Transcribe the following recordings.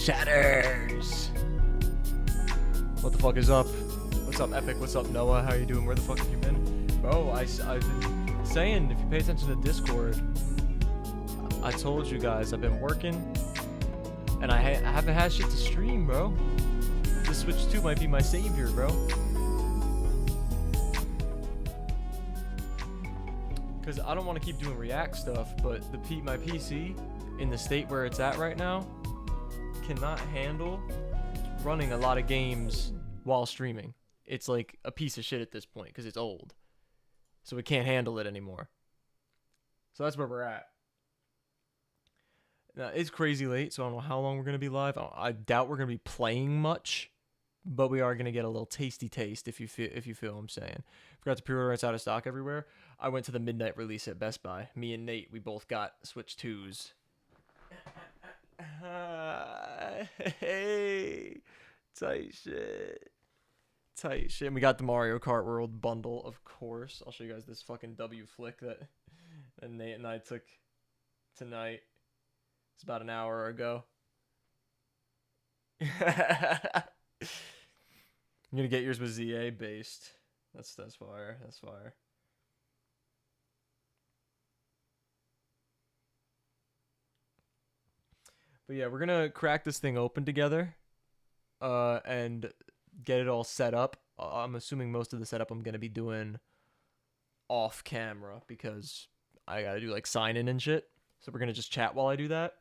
Chatters. What the fuck is up? What's up, Epic? What's up, Noah? How you doing? Where the fuck have you been? Bro, I've been saying, if you pay attention to Discord, I told you guys I've been working, and I haven't had shit to stream, bro. The Switch 2 might be my savior, bro. Because I don't want to keep doing React stuff, but my PC, in the state where it's at right now, cannot handle running a lot of games while streaming. It's like a piece of shit at this point because it's old. So we can't handle it anymore. So that's where we're at. Now, it's crazy late, so I don't know how long we're going to be live. I doubt we're going to be playing much, but we are going to get a little tasty taste if you feel what I'm saying. Forgot to pre-order, it's out of stock everywhere. I went to the midnight release at Best Buy. Me and Nate, we both got Switch 2s. Hey, tight shit. And we got the Mario Kart World bundle, of course. I'll show you guys this fucking W flick that Nate and I took tonight. It's about an hour ago. I'm gonna get yours with ZA based. That's fire. That's fire. But yeah, we're gonna crack this thing open together, and get it all set up. I'm assuming most of the setup I'm gonna be doing off camera because I gotta do like sign in and shit. So we're gonna just chat while I do that,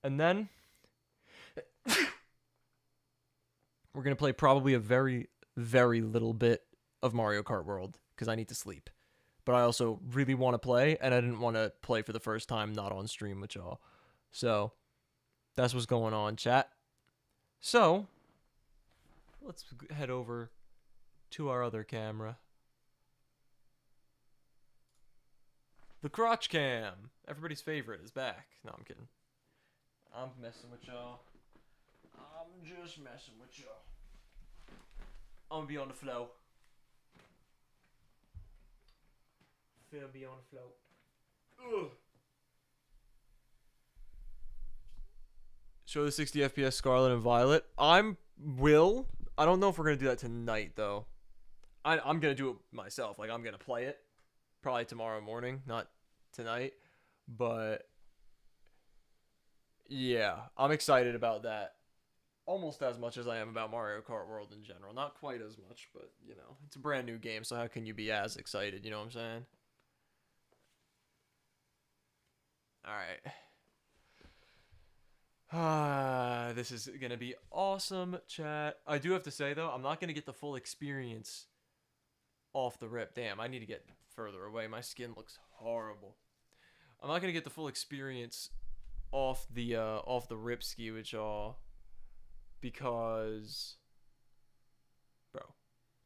and then we're gonna play probably a very, very little bit of Mario Kart World because I need to sleep. But I also really want to play, and I didn't want to play for the first time not on stream with y'all. So that's what's going on, chat. So let's head over to our other camera. The crotch cam. Everybody's favorite is back. No, I'm kidding. I'm messing with y'all. I'm just messing with y'all. I'm gonna be on the flow. Feel be on the flow. Ugh. Show the 60 FPS Scarlet and Violet. I don't know if we're going to do that tonight, though. I'm going to do it myself. Like, I'm going to play it. Probably tomorrow morning, not tonight. But, yeah. I'm excited about that. Almost as much as I am about Mario Kart World in general. Not quite as much, but, you know. It's a brand new game, so how can you be as excited? You know what I'm saying? Alright. This is gonna be awesome, chat. I do have to say, though, I'm not gonna get the full experience off the rip. Damn, I need to get further away. My skin looks horrible. I'm not gonna get the full experience off the rip ski with y'all because, bro,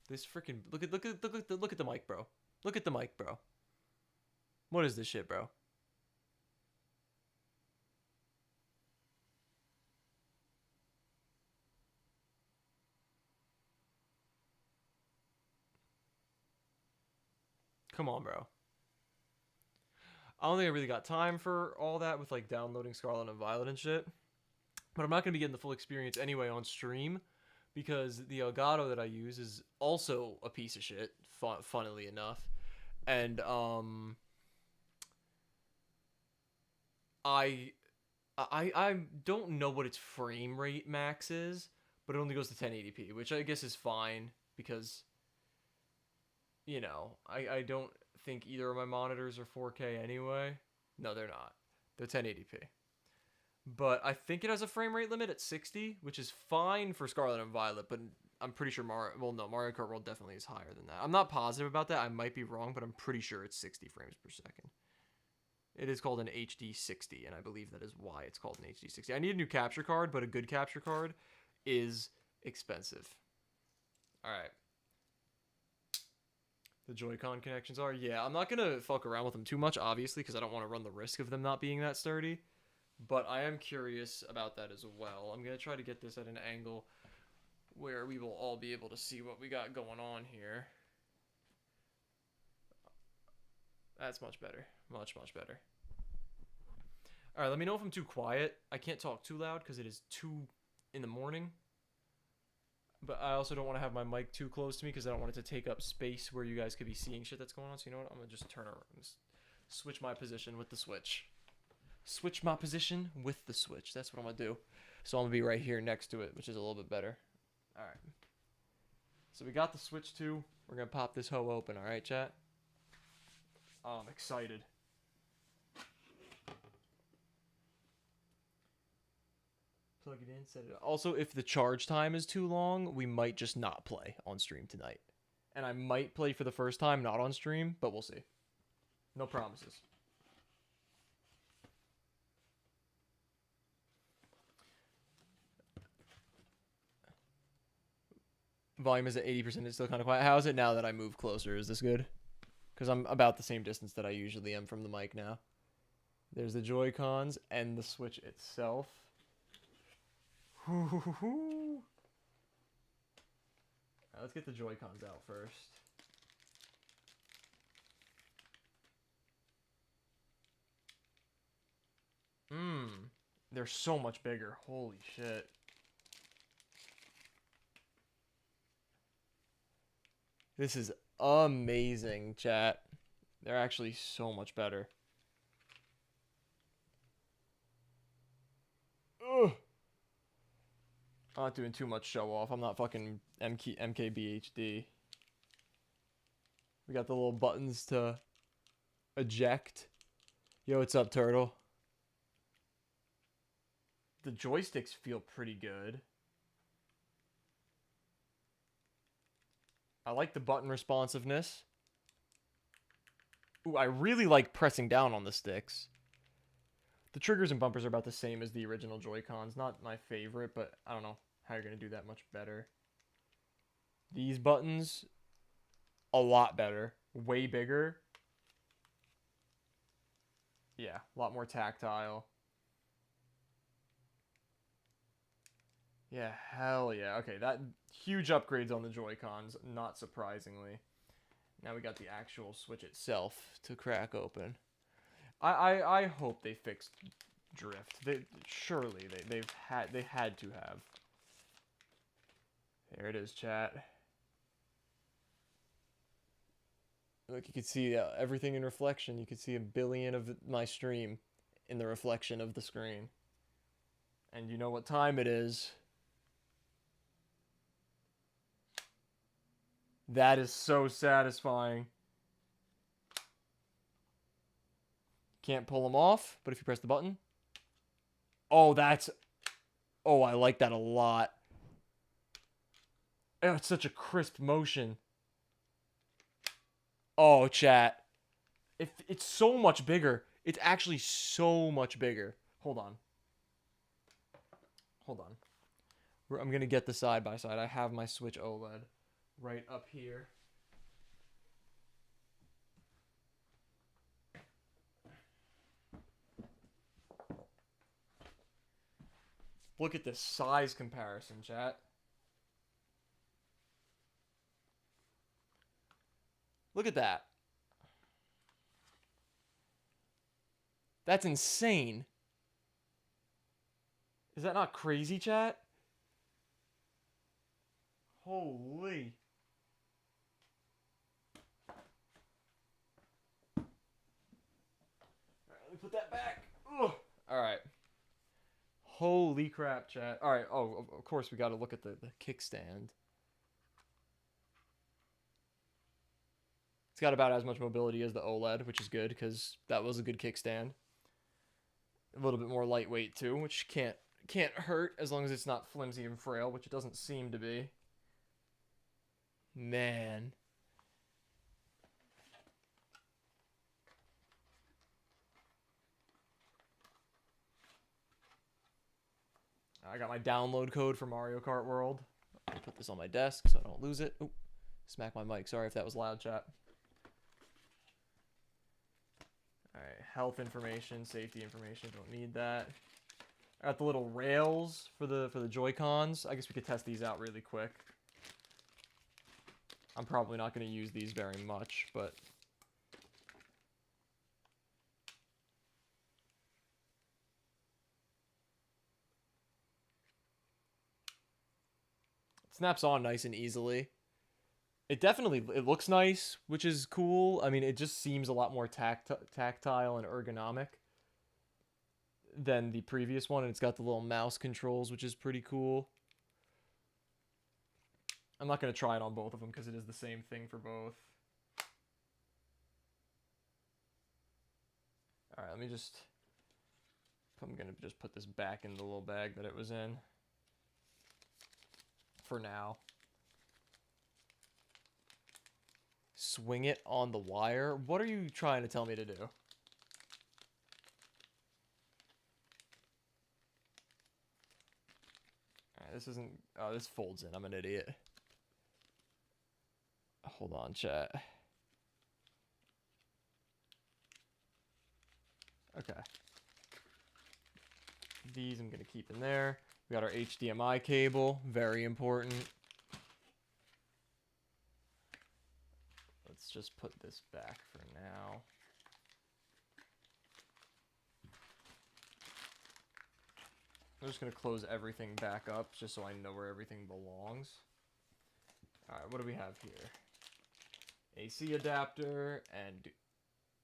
this freaking look at the mic, bro. Look at the mic, bro. What is this shit, bro? Come on, bro. I don't think I really got time for all that with like downloading Scarlet and Violet and shit. But I'm not going to be getting the full experience anyway on stream because the Elgato that I use is also a piece of shit, funnily enough. And I don't know what its frame rate max is, but it only goes to 1080p, which I guess is fine because, you know, I don't think either of my monitors are 4K anyway. No, they're not. They're 1080p. But I think it has a frame rate limit at 60, which is fine for Scarlet and Violet, but I'm pretty sure Mario Kart World definitely is higher than that. I'm not positive about that. I might be wrong, but I'm pretty sure it's 60 frames per second. It is called an HD 60, and I believe that is why it's called an HD 60. I need a new capture card, but a good capture card is expensive. All right. The Joy-Con connections are? Yeah, I'm not going to fuck around with them too much, obviously, because I don't want to run the risk of them not being that sturdy. But I am curious about that as well. I'm going to try to get this at an angle where we will all be able to see what we got going on here. That's much better. Much, much better. All right, let me know if I'm too quiet. I can't talk too loud because it is 2 in the morning. But I also don't want to have my mic too close to me because I don't want it to take up space where you guys could be seeing shit that's going on. So you know what? I'm going to just turn around. Just switch my position with the switch. Switch my position with the switch. That's what I'm going to do. So I'm going to be right here next to it, which is a little bit better. All right. So we got the switch too. We're going to pop this hoe open. All right, chat? Oh, I'm excited. Plug it in, set it up. Also, if the charge time is too long, we might just not play on stream tonight. And I might play for the first time, not on stream, but we'll see. No promises. Volume is at 80%. It's still kind of quiet. How is it now that I move closer? Is this good? Because I'm about the same distance that I usually am from the mic now. There's the Joy-Cons and the Switch itself. Right, let's get the Joy-Cons out first. They're so much bigger. Holy shit. This is amazing, chat. They're actually so much better. Ugh. I'm not doing too much show off. I'm not fucking MKBHD. We got the little buttons to eject. Yo, what's up, Turtle? The joysticks feel pretty good. I like the button responsiveness. Ooh, I really like pressing down on the sticks. The triggers and bumpers are about the same as the original Joy-Cons. Not my favorite, but I don't know how you're going to do that much better. These buttons, a lot better. Way bigger. Yeah, a lot more tactile. Yeah, hell yeah. Okay, that huge upgrades on the Joy-Cons, not surprisingly. Now we got the actual Switch itself to crack open. I hope they fixed drift. Surely they had to have. There it is, chat. Look, you can see everything in reflection. You can see a billion of my stream in the reflection of the screen. And you know what time it is. That is so satisfying. Can't pull them off, but if you press the button. Oh, that's... Oh, I like that a lot. Oh, it's such a crisp motion. Oh, chat. It's so much bigger. It's actually so much bigger. Hold on. Hold on. I'm going to get the side-by-side. I have my Switch OLED right up here. Look at this size comparison, chat. Look at that. That's insane. Is that not crazy, chat? Holy. Alright, let me put that back. Ugh. Alright. Holy crap, chat. Alright, oh, of course we gotta look at the kickstand. It's got about as much mobility as the OLED, which is good, because that was a good kickstand. A little bit more lightweight, too, which can't hurt as long as it's not flimsy and frail, which it doesn't seem to be. Man. I got my download code for Mario Kart World. I'll put this on my desk so I don't lose it. Oop, smack my mic. Sorry if that was loud, chat. Alright, health information, safety information, don't need that. I got the little rails for the Joy-Cons. I guess we could test these out really quick. I'm probably not going to use these very much, but... snaps on nice and easily. It definitely, it looks nice, which is cool. I mean, it just seems a lot more tactile and ergonomic than the previous one, and it's got the little mouse controls, which is pretty cool. I'm not going to try it on both of them because it is the same thing for both. All right, let me just... I'm going to just put this back in the little bag that it was in for now. Swing it on the wire? What are you trying to tell me to do? Alright, this isn't... Oh, this folds in. I'm an idiot. Hold on, chat. Okay. These I'm going to keep in there. We got our HDMI cable. Very important. Let's just put this back for now. I'm just going to close everything back up just so I know where everything belongs. Alright, what do we have here? AC adapter and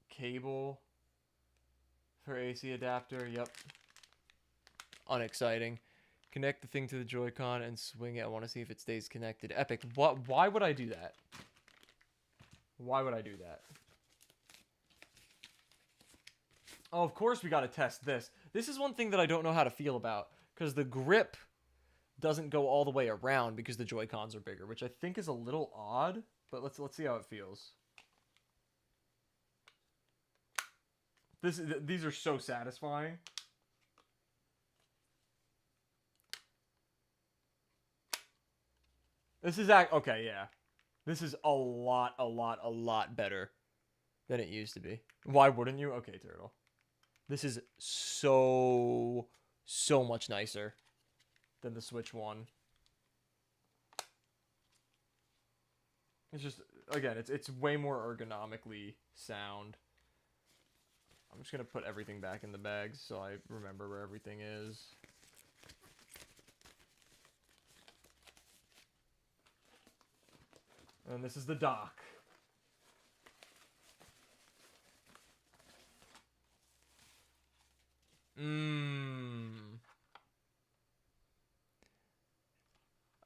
cable for AC adapter. Yep. Unexciting. Connect the thing to the Joy-Con and swing it. I want to see if it stays connected. Epic. What? Why would I do that? Why would I do that? Oh, of course we got to test this. This is one thing that I don't know how to feel about, because the grip doesn't go all the way around because the Joy-Cons are bigger, which I think is a little odd, but let's see how it feels. These are so satisfying. This is okay, yeah. This is a lot better than it used to be. Why wouldn't you? Okay, Turtle. This is so much nicer than the Switch one. It's just, again, it's way more ergonomically sound. I'm just going to put everything back in the bags so I remember where everything is. And this is the dock.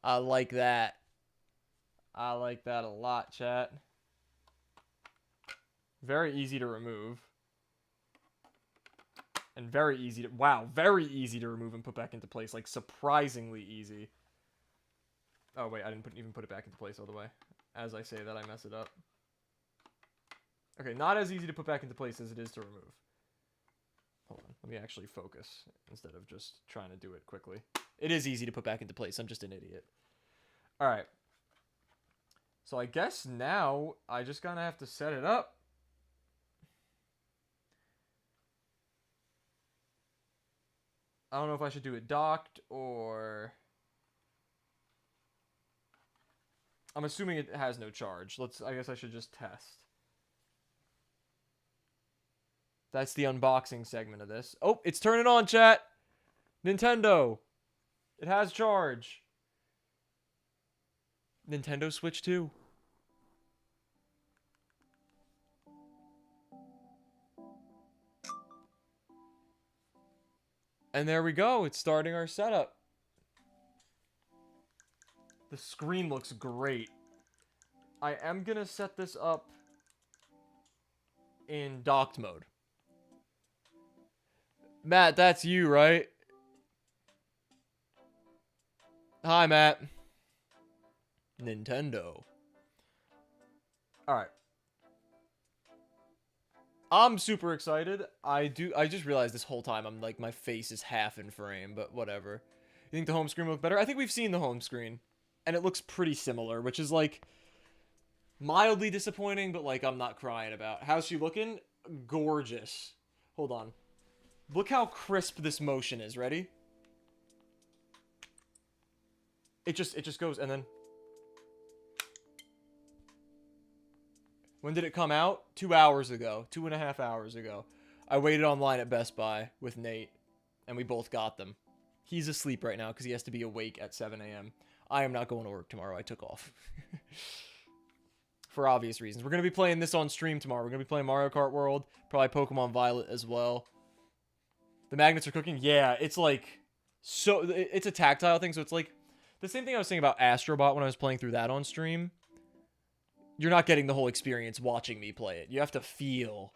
I like that. I like that a lot, chat. Very easy to remove. And very easy to... Wow, very easy to remove and put back into place. Like, surprisingly easy. Oh, wait, I didn't even put it back into place all the way. As I say that, I mess it up. Okay, not as easy to put back into place as it is to remove. Hold on, let me actually focus instead of just trying to do it quickly. It is easy to put back into place, I'm just an idiot. Alright. So I guess now I just gonna have to set it up. I don't know if I should do it docked or... I'm assuming it has no charge. I guess I should just test. That's the unboxing segment of this. Oh, it's turning on, chat. Nintendo. It has charge. Nintendo Switch 2. And there we go. It's starting our setup. The screen looks great. I am going to set this up in docked mode. Matt, that's you, right? Hi, Matt. Nintendo. Alright. I'm super excited. I just realized this whole time I'm like, my face is half in frame, but whatever. You think the home screen will look better? I think we've seen the home screen. And it looks pretty similar, which is, like, mildly disappointing, but, like, I'm not crying about. How's she looking? Gorgeous. Hold on. Look how crisp this motion is. Ready? It just goes, and then... When did it come out? 2 hours ago. 2.5 hours ago. I waited online at Best Buy with Nate, and we both got them. He's asleep right now because he has to be awake at 7 a.m. I am not going to work tomorrow. I took off. For obvious reasons. We're going to be playing this on stream tomorrow. We're going to be playing Mario Kart World. Probably Pokemon Violet as well. The magnets are cooking. Yeah, it's like... So, it's a tactile thing, so it's like... The same thing I was saying about Astrobot when I was playing through that on stream. You're not getting the whole experience watching me play it. You have to feel...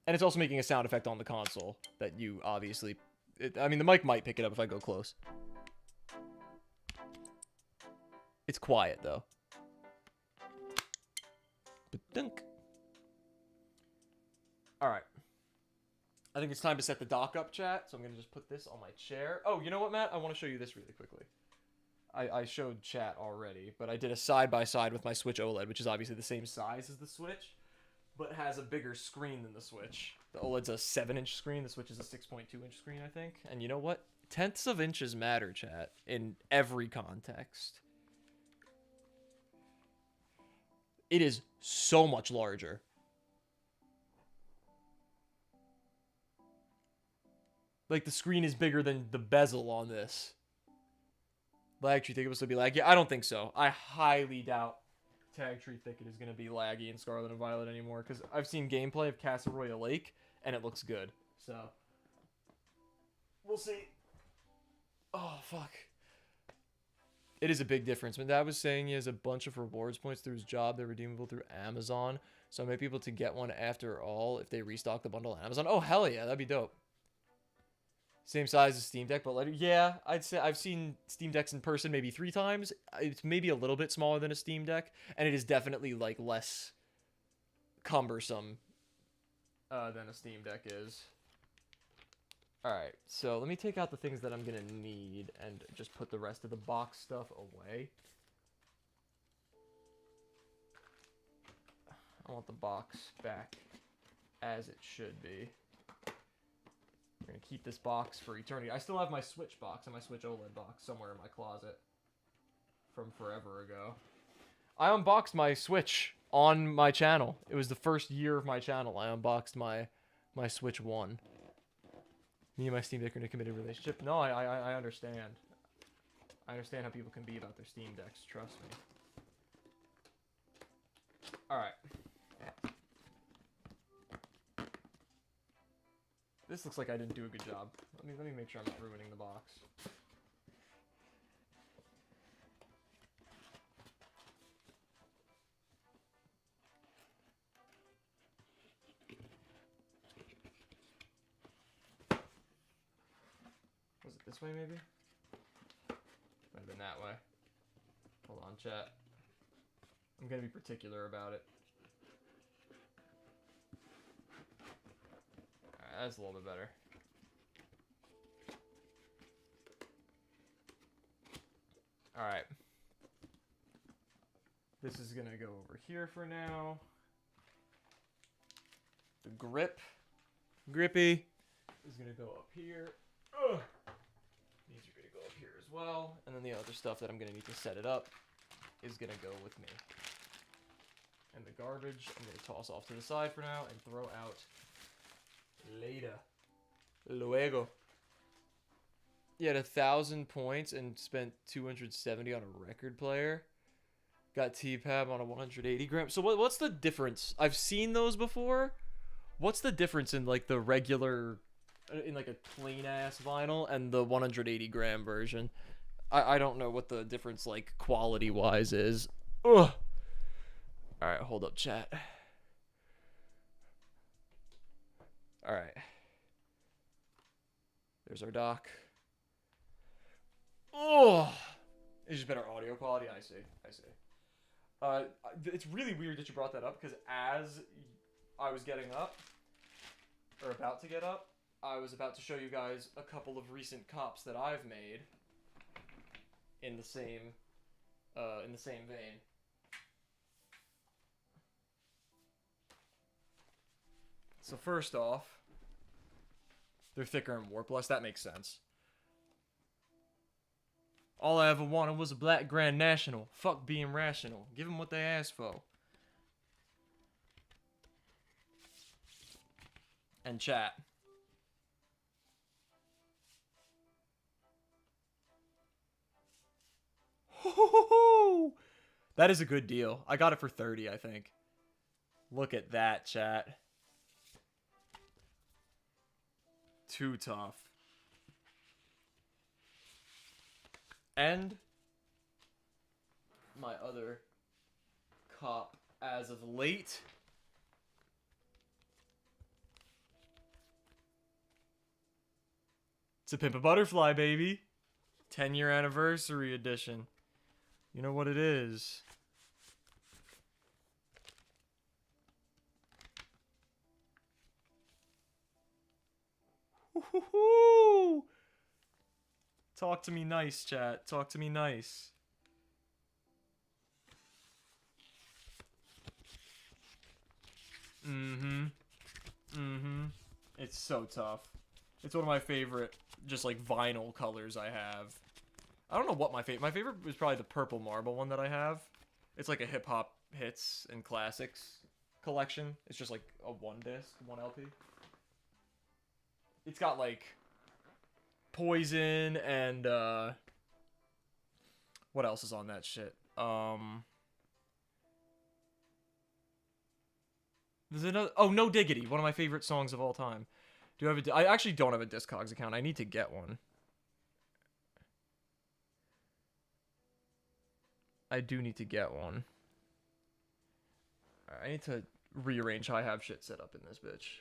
And it's also making a sound effect on the console that you obviously... I mean, the mic might pick it up if I go close. It's quiet, though. Ba-dunk. Alright. I think it's time to set the dock up, chat. So I'm going to just put this on my chair. Oh, you know what, Matt? I want to show you this really quickly. I showed chat already, but I did a side-by-side with my Switch OLED, which is obviously the same size as the Switch, but has a bigger screen than the Switch. The OLED's a 7-inch screen. The Switch is a 6.2-inch screen, I think. And you know what? Tenths of inches matter, chat, in every context. It is so much larger. Like, the screen is bigger than the bezel on this. Lag Tree Thicket will still be laggy? I don't think so. I highly doubt Tag Tree Thicket is going to be laggy in Scarlet and Violet anymore, because I've seen gameplay of Castle Royale Lake, and it looks good. So, we'll see. Oh, fuck. It is a big difference. My dad was saying he has a bunch of rewards points through his job. They're redeemable through Amazon. So I might be able to get one after all if they restock the bundle on Amazon. Oh, hell yeah. That'd be dope. Same size as Steam Deck, but lighter. Yeah, I'd say I've seen Steam Decks in person maybe 3 times. It's maybe a little bit smaller than a Steam Deck. And it is definitely, like, less cumbersome than a Steam Deck is. Alright, so let me take out the things that I'm going to need and just put the rest of the box stuff away. I want the box back as it should be. I'm going to keep this box for eternity. I still have my Switch box and my Switch OLED box somewhere in my closet from forever ago. I unboxed my Switch on my channel. It was the first year of my channel. I unboxed my Switch 1. Me and my Steam Deck are in a committed relationship. No, I understand. I understand how people can be about their Steam Decks. Trust me. Alright. This looks like I didn't do a good job. Let me make sure I'm not ruining the box. Was it this way, maybe? Might have been that way. Hold on, chat. I'm gonna be particular about it. Alright, that's a little bit better. Alright. This is gonna go over here for now. The grippy, is gonna go up here. Ugh. These are gonna go up here as well. And then the other stuff that I'm gonna need to set it up is gonna go with me. And the garbage, I'm gonna toss off to the side for now and throw out later. Luego. You had 1,000 points and spent 270 on a record player. Got T-Pab on a 180 gram. So what's the difference? I've seen those before. What's the difference in like the regular, in like a plain ass vinyl and the 180 gram version? I don't know what the difference like quality wise is. Ugh. All right, hold up, chat. All right. There's our dock. Oh, it's just better audio quality. I see. It's really weird that you brought that up because as I was getting up, or about to get up, I was about to show you guys a couple of recent cops that I've made in the same vein. So first off, they're thicker and warp less. That makes sense. All I ever wanted was a black Grand National. Fuck being rational. Give them what they asked for. And chat. That is a good deal. I got it for 30, I think. Look at that, chat. Too tough. And my other cop as of late. It's a Pimp a Butterfly, baby. 10-year anniversary edition. You know what it is. Woo-hoo-hoo! Talk to me nice, chat. Talk to me nice. It's so tough. It's one of my favorite, just like vinyl colors I have. I don't know what my favorite. My favorite was probably the Purple Marble one that I have. It's like a hip hop hits and classics collection. It's just like a one disc, one LP. It's got like Poison and what else is on that shit? There's another. Oh, No Diggity, one of my favorite songs of all time. Do I have a? I actually don't have a Discogs account. I need to get one. I do need to get one. Right, I need to rearrange how I have shit set up in this bitch.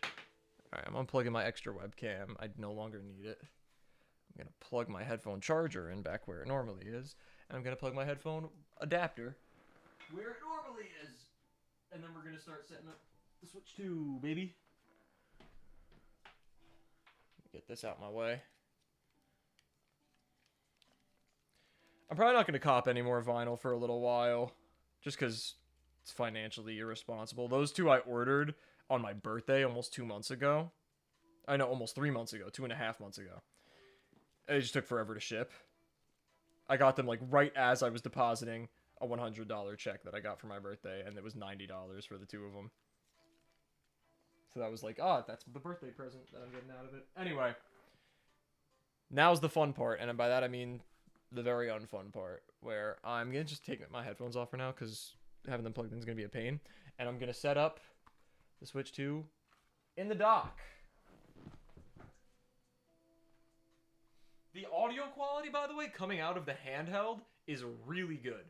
Alright, I'm unplugging my extra webcam. I no longer need it. I'm gonna plug my headphone charger in back where it normally is. And I'm gonna plug my headphone adapter where it normally is. And then we're gonna start setting up the Switch 2, baby. Get this out my way. I'm probably not gonna cop any more vinyl for a little while. Just because it's financially irresponsible. Those two I ordered on my birthday almost 2 months ago. I know, almost 3 months ago. 2.5 months ago. It just took forever to ship. I got them like right as I was depositing a $100 check that I got for my birthday, and it was $90 for the two of them. So that was like, that's the birthday present that I'm getting out of it. Anyway, now's the fun part, and by that I mean the very unfun part, where I'm gonna just take my headphones off for now because having them plugged in is gonna be a pain, and I'm gonna set up the Switch 2 in the dock. The audio quality, by the way, coming out of the handheld is really good.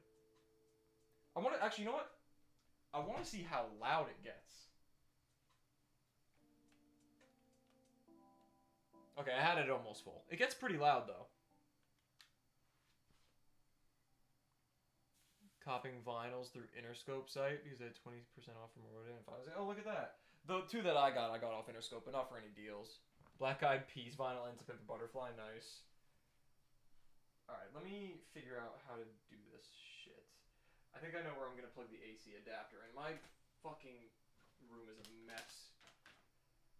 I want to actually, you know what? I want to see how loud it gets. Okay, I had it almost full. It gets pretty loud though. Copping vinyls through Interscope site because they had 20% off from Rode. And I was like, oh, look at that. The two that I got off Interscope, but not for any deals. Black Eyed Peas vinyl and To Pimp a Butterfly, nice. Alright, let me figure out how to do this shit. I think I know where I'm gonna plug the AC adapter in. My fucking room is a mess.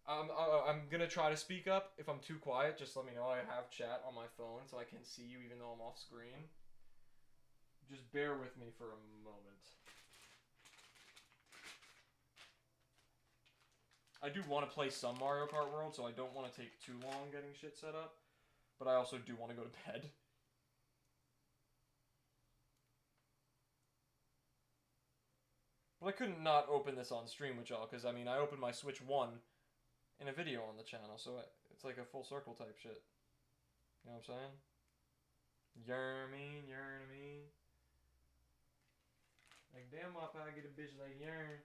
I'm gonna try to speak up. If I'm too quiet, just let me know. I have chat on my phone so I can see you even though I'm off screen. Just bear with me for a moment. I do want to play some Mario Kart World, so I don't want to take too long getting shit set up. But I also do want to go to bed. But I couldn't not open this on stream with y'all, because, I mean, I opened my Switch 1 in a video on the channel, so it's like a full circle type shit. You know what I'm saying? You know what I mean? You know what I mean? Like, damn, if I get a bitch like Yearn.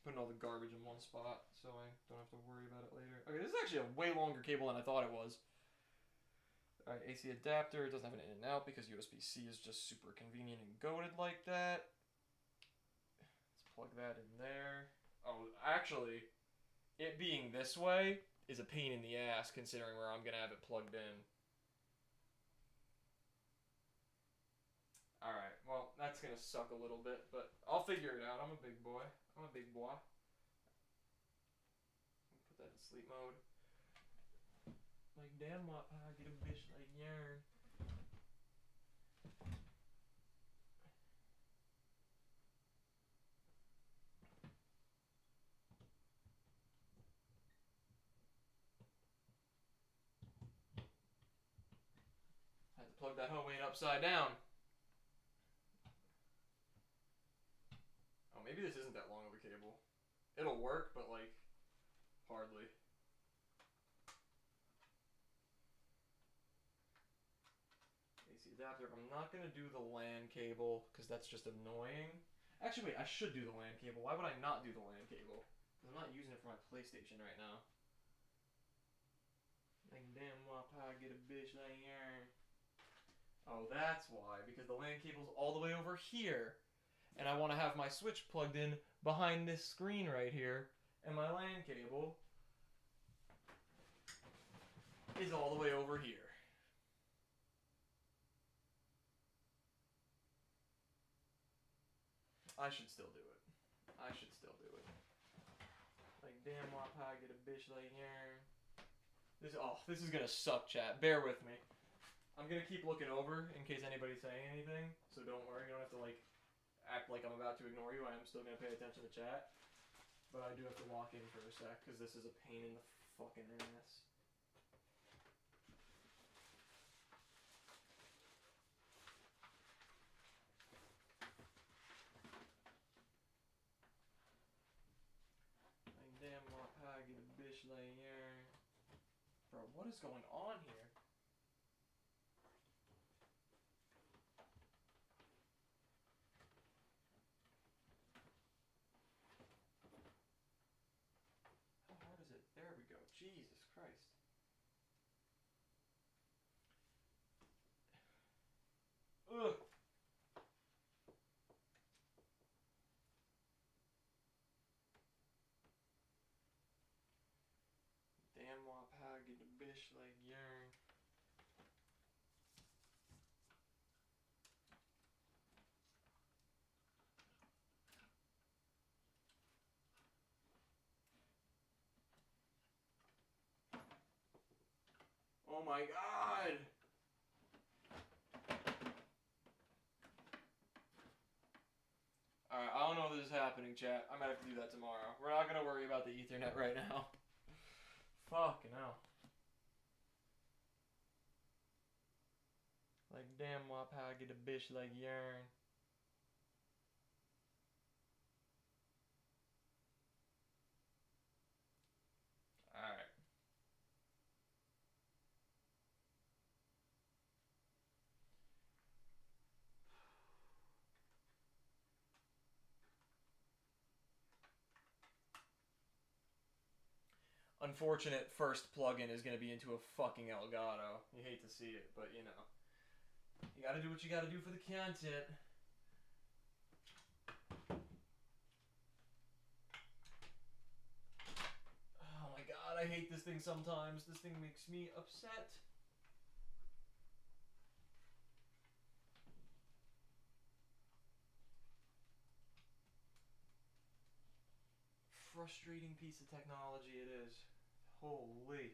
Putting all the garbage in one spot so I don't have to worry about it later. Okay, this is actually a way longer cable than I thought it was. Alright, AC adapter. It doesn't have an in and out because USB-C is just super convenient and goated like that. Let's plug that in there. Oh, actually, it being this way is a pain in the ass considering where I'm going to have it plugged in. Alright, well, that's going to suck a little bit, but I'll figure it out. I'm a big boy. I'm a big boy. Put that in sleep mode. Like, damn, I get a bitch like Yearn. plug that home in upside down. Oh, maybe this isn't that long of a cable. It'll work, but like, hardly. AC adapter. I'm not gonna do the LAN cable because that's just annoying. Actually, wait, I should do the LAN cable. Why would I not do the LAN cable? Because I'm not using it for my PlayStation right now. Like, damn, why get a bitch like yarn? Oh, that's why. Because the LAN cable's all the way over here. And I want to have my Switch plugged in behind this screen right here. And my LAN cable is all the way over here. I should still do it. I should still do it. Like, damn, why get a bitch like yarn? This is gonna suck, chat. Bear with me. I'm gonna keep looking over in case anybody's saying anything, so don't worry. You don't have to like act like I'm about to ignore you. I am still gonna pay attention to chat, but I do have to walk in for a sec because this is a pain in the fucking ass. Like, damn, my pie get a bitch like yarn. Bro, what is going on here? How hard is it? There we go. Jesus Christ. Ugh. Damn, my pie get a bitch like yarn. Oh my god! Alright, I don't know if this is happening, chat. I might have to do that tomorrow. We're not gonna worry about the Ethernet right now. Fucking hell. Like, damn, why I get a bitch like yarn. Alright. Unfortunate first plugin is going to be into a fucking Elgato. You hate to see it, but you know. You gotta do what you gotta do for the content. Oh my god, I hate this thing sometimes. This thing makes me upset. Frustrating piece of technology it is. Holy.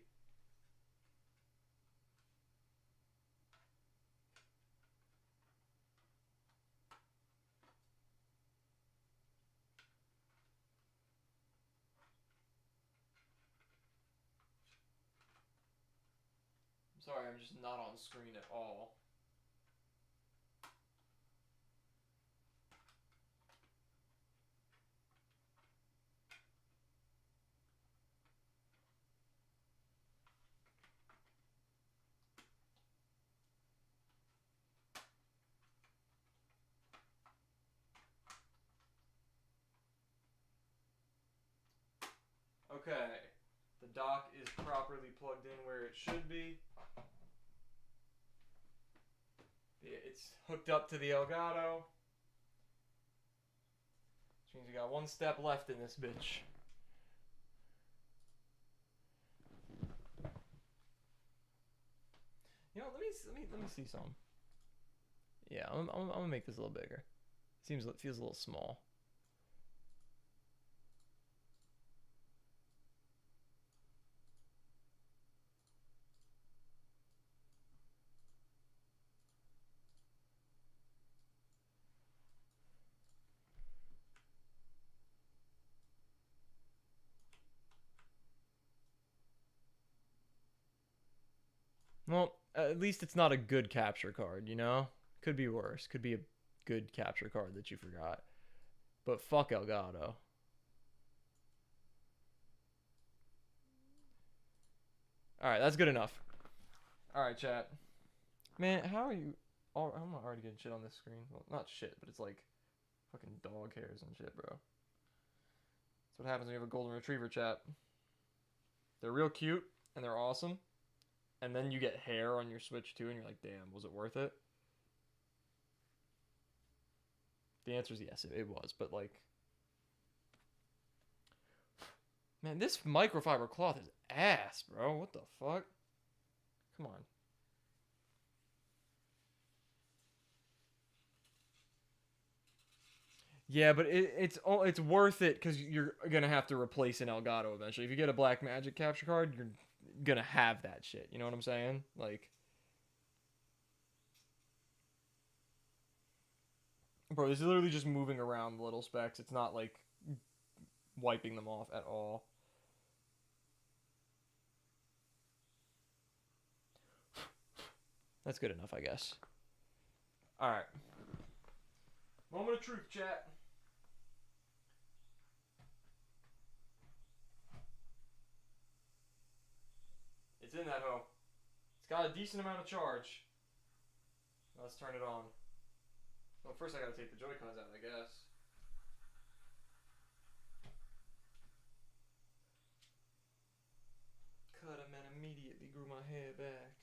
I'm sorry, I'm just not on screen at all. Okay, the dock is properly plugged in where it should be. It's hooked up to the Elgato. Which means we got one step left in this bitch. You know, let me see some. Yeah, I'm gonna make this a little bigger. It feels a little small. Well, At least it's not a good capture card, you know? Could be worse. Could be a good capture card that you forgot. But fuck Elgato. Alright, that's good enough. Alright, chat. Man, how are you... Oh, I'm already getting shit on this screen. Well, not shit, but it's like fucking dog hairs and shit, bro. That's what happens when you have a golden retriever, chat. They're real cute, and they're awesome. And then you get hair on your Switch, too, and you're like, damn, was it worth it? The answer is yes, it was, but like... Man, this microfiber cloth is ass, bro. What the fuck? Come on. Yeah, but it's worth it because you're gonna have to replace an Elgato eventually. If you get a Black Magic capture card, you're gonna have that shit. You know what I'm saying? Like, bro, this is literally just moving around the little specs. It's not like wiping them off at all. That's good enough, I guess. All right. Moment of truth, chat. It's in that hoe. It's got a decent amount of charge. Let's turn it on. Well, first I gotta take the Joy-Cons out, I guess. Cut him and immediately grew my hair back.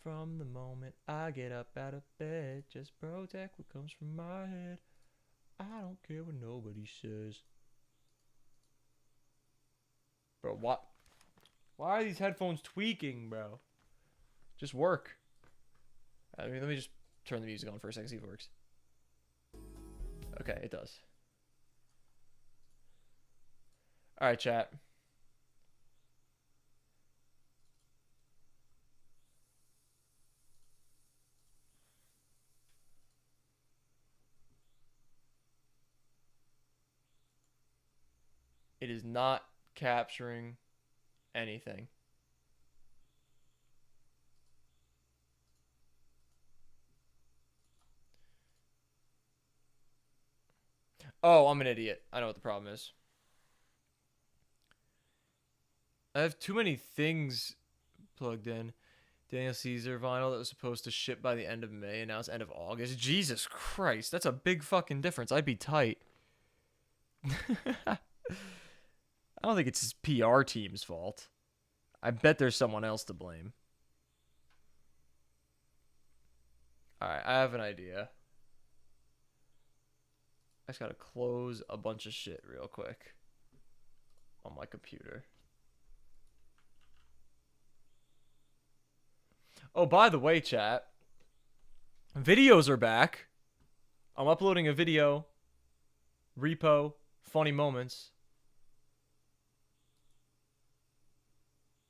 From the moment I get up out of bed, just protect what comes from my head. I don't care what nobody says. Bro, what? Why are these headphones tweaking, bro? Just work. I mean, let me just turn the music on for a second, see if it works. Okay, it does. Alright, chat. It is not capturing anything. Oh, I'm an idiot. I know what the problem is. I have too many things plugged in. Daniel Caesar vinyl that was supposed to ship by the end of May, and now it's end of August. Jesus Christ, that's a big fucking difference. I'd be tight. I don't think it's his PR team's fault. I bet there's someone else to blame. Alright, I have an idea. I just gotta close a bunch of shit real quick on my computer. Oh, by the way, chat. Videos are back. I'm uploading a video. Repo. Funny moments.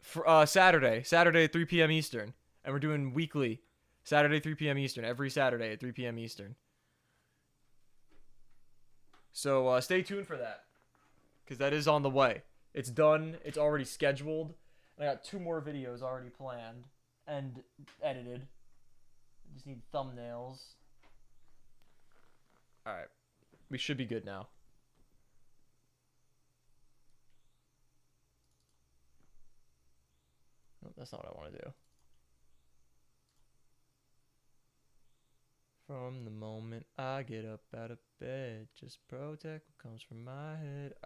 For Saturday at 3 p.m. Eastern. And we're doing weekly. Saturday, 3 p.m. Eastern. Every Saturday at 3 p.m. Eastern. So stay tuned for that. Because that is on the way. It's done. It's already scheduled. I got 2 more videos already planned and edited. Just need thumbnails. Alright. We should be good now. No, that's not what I want to do. From the moment I get up out of bed, just protect what comes from my head.